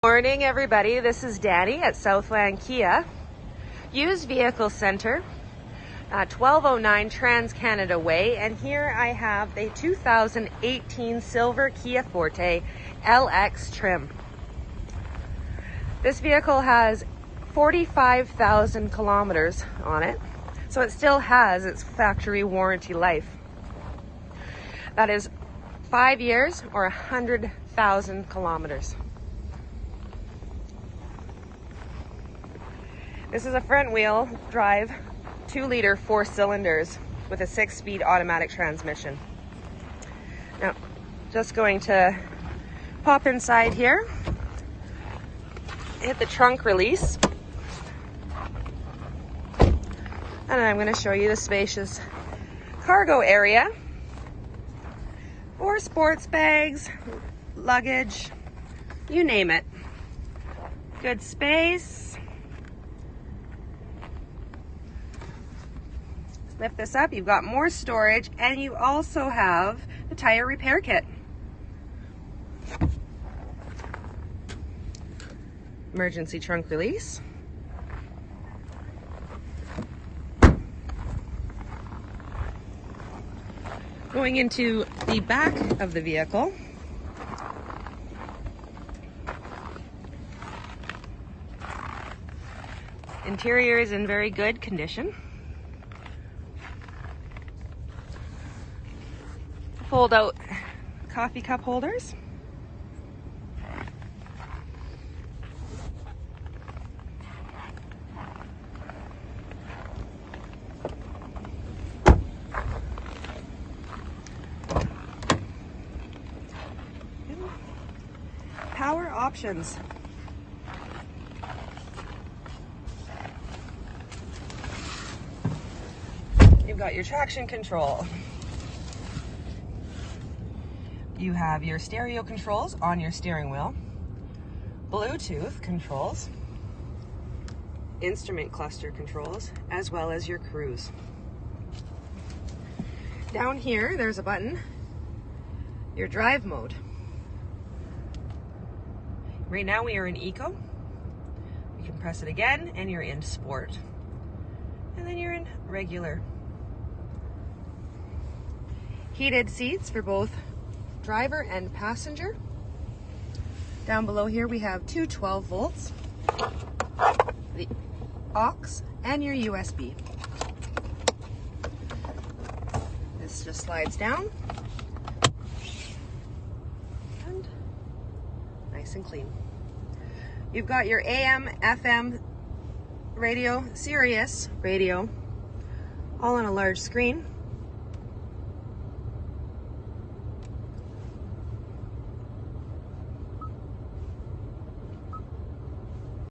Morning everybody, this is Danny at Southland Kia Used Vehicle Center, 1209 Trans-Canada Way, and here I have the 2018 silver Kia Forte LX trim. This vehicle has 45,000 kilometers on it, so it still has its factory warranty life. That is 5 years or 100,000 kilometers. This is a front wheel drive 2-liter 4 cylinders with a 6-speed automatic transmission. Now, just going to pop inside here, hit the trunk release, and I'm going to show you the spacious cargo area for sports bags, luggage, you name it. Good space. Lift this up, you've got more storage, and you also have the tire repair kit. Emergency trunk release. Going into the back of the vehicle, interior is in very good condition. Fold out coffee cup holders. Power options. You've got your traction control. You have your stereo controls on your steering wheel, Bluetooth controls, instrument cluster controls, as well as your cruise. Down here, there's a button, your drive mode. Right now we are in Eco. You can press it again and you're in Sport. And then you're in Regular. Heated seats for both driver and passenger. Down below here we have two 12 volts, the aux, and your USB. This just slides down and nice and clean. You've got your AM, FM radio, Sirius radio, all on a large screen.